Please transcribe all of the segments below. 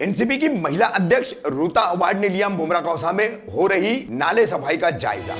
NCP की महिला अध्यक्ष ऋता अवार्ड ने लिया मुमरा कौसा में हो रही नाले सफाई का जायजा।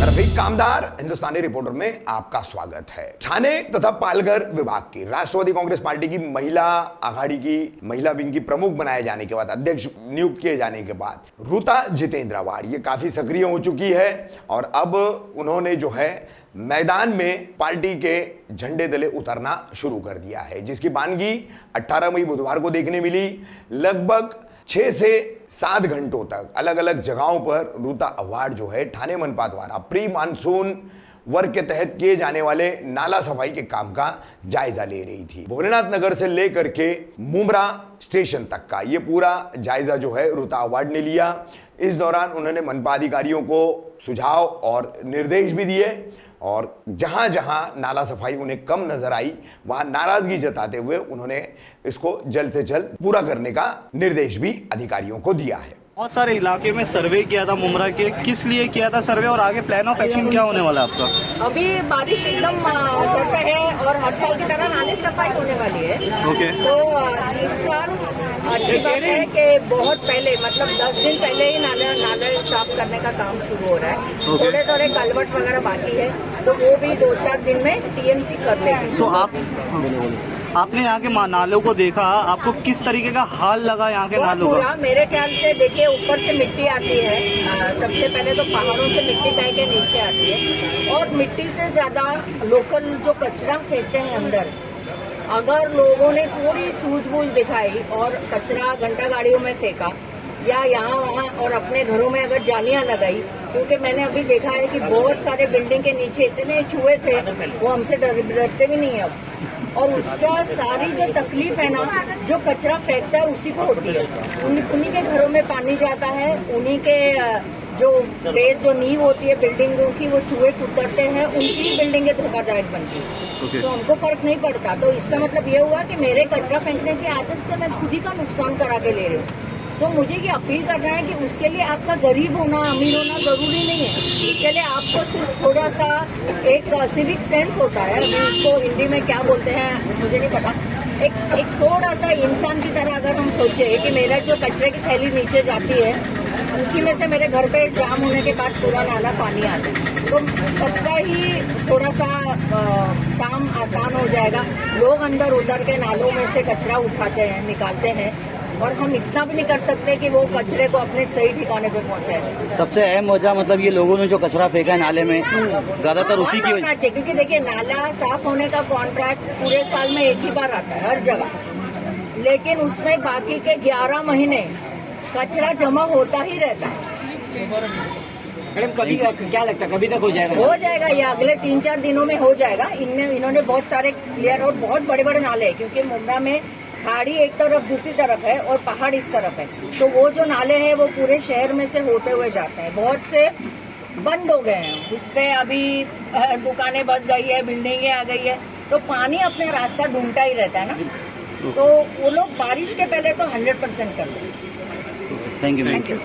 रफीक कामदार हिंदुस्तानी रिपोर्टर में आपका स्वागत है। ठाणे तथा पालघर विभाग की राष्ट्रवादी कांग्रेस पार्टी की महिला आघाड़ी की महिला विंग की प्रमुख बनाए जाने के बाद, अध्यक्ष नियुक्त किए जाने के बाद ऋता जितेंद्र अवार्ड ये काफी सक्रिय हो चुकी है और अब उन्होंने जो है मैदान में पार्टी के झंडे तले उतरना शुरू कर दिया है, जिसकी बानगी 18 मई बुधवार को देखने मिली। लगभग 6 से 7 घंटों तक अलग अलग जगहों पर ऋता अवार्ड जो है ठाणे मनपा द्वारा प्री मानसून वर्ग के तहत किए जाने वाले नाला सफाई के काम का जायजा ले रही थी। भोलेनाथ नगर से लेकर के मुमरा स्टेशन तक का ये पूरा जायजा जो है ऋता अवार्ड ने लिया। इस दौरान उन्होंने मनपा अधिकारियों को सुझाव और निर्देश भी दिए और जहां जहां नाला सफाई उन्हें कम नजर आई वहां नाराजगी जताते हुए उन्होंने इसको जल्द से जल्द पूरा करने का निर्देश भी अधिकारियों को दिया है। बहुत सारे इलाके में सर्वे किया था मुमरा के, किस लिए किया था सर्वे और आगे प्लान ऑफ एक्शन क्या होने वाला है आपका? अभी बारिश एकदम असर पे है और हर साल की तरह नाले सफाई होने वाली है। ओके। तो इस साल अच्छी बात है कि बहुत पहले मतलब 10 दिन पहले ही नाले साफ करने का काम शुरू हो रहा है। थोड़े थोड़े कलवट वगैरह बाकी है तो वो भी 2-4 दिन में टीएमसी कर लेगी। तो आपने यहाँ के नालों को देखा, आपको किस तरीके का हाल लगा यहाँ के नालों का? मेरे ख्याल से देखिए ऊपर से मिट्टी आती है, सबसे पहले तो पहाड़ों से मिट्टी बह के नीचे आती है और मिट्टी से ज्यादा लोकल जो कचरा फेंकते हैं अंदर, अगर लोगों ने थोड़ी सूझबूझ दिखाई और कचरा घंटा गाड़ियों में फेंका या यहाँ वहाँ और अपने घरों में अगर जालियां लगाई, क्योंकि मैंने अभी देखा है कि बहुत सारे बिल्डिंग के नीचे इतने चूहे थे वो हमसे डरते भी नहीं अब, और उसका सारी जो तकलीफ है ना जो कचरा फेंकता है उसी को होती है। उन्हीं के घरों में पानी जाता है, उन्हीं के जो बेस जो नींव होती है बिल्डिंगों की वो चूहे कुतरते हैं, उनकी बिल्डिंगें धोखादायक बनती है। तो हमको फर्क नहीं पड़ता। तो इसका मतलब ये हुआ कि मेरे कचरा फेंकने की आदत से मैं खुद ही का नुकसान करा के ले रही हूँ। सो मुझे ये अपील करना है कि उसके लिए आपका गरीब होना अमीर होना जरूरी नहीं है। इसके लिए आपको सिर्फ थोड़ा सा एक सिविक सेंस होता है, अभी उसको हिंदी में क्या बोलते हैं मुझे नहीं पता, एक थोड़ा सा इंसान की तरह अगर हम सोचे कि मेरा जो कचरे की थैली नीचे जाती है उसी में से मेरे घर पे जाम होने के बाद पूरा नाला पानी आता है, तो सबका ही थोड़ा सा काम आसान हो जाएगा। लोग अंदर उधर के नालों में से कचरा उठाते हैं, निकालते हैं और हम इतना भी नहीं कर सकते कि वो कचरे को अपने सही ठिकाने पे पहुंचाए। सबसे अहम वजह मतलब ये लोगों ने जो कचरा फेंका है नाले में ज्यादातर उसी की वजह से, क्योंकि देखिए नाला साफ होने का कॉन्ट्रैक्ट पूरे साल में एक ही बार आता है हर जगह, लेकिन उसमें बाकी के 11 महीने कचरा जमा होता ही रहता है। मैडम कभी क्या लगता है कभी तक हो जाएगा? हो जाएगा, ये अगले 3-4 दिनों में हो जाएगा। इन्होंने बहुत सारे क्लियर और बहुत बड़े बड़े नाले हैं, क्योंकि मुमरा में खाड़ी एक तरफ दूसरी तरफ है और पहाड़ इस तरफ है, तो वो जो नाले हैं वो पूरे शहर में से होते हुए जाते हैं। बहुत से बंद हो गए हैं, उस पे अभी दुकानें बस गई है, बिल्डिंगें आ गई है, तो पानी अपना रास्ता ढूंढता ही रहता है ना। तो वो लोग बारिश के पहले तो 100% कर दें। Thank you.